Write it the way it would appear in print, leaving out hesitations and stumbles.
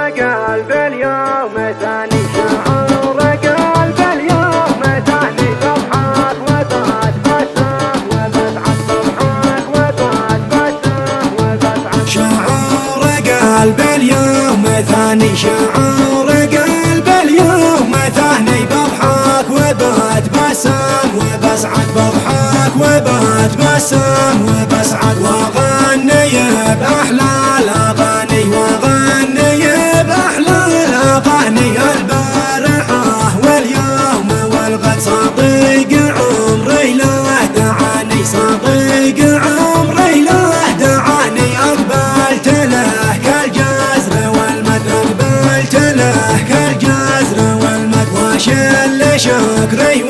قلب اليوم ثاني، شعور قلب اليوم ثاني، تضحك وتتبسم وتسعد، تضحك وتتبسم وتسعد. شعور قلب اليوم ثاني، شعور قلب اليوم ثاني، بضحك وبتبسم وبسعد، بضحك وبتبسم وبسعد، واغني باحلى الاغاني، واغني باحلى الاغاني، البارحه واليوم والغد، صديق عمري له دعاني، صديق عمري له دعاني، اقبلت له كالجزر والمد، اقبلت له كالجزر والمد، واشل شكري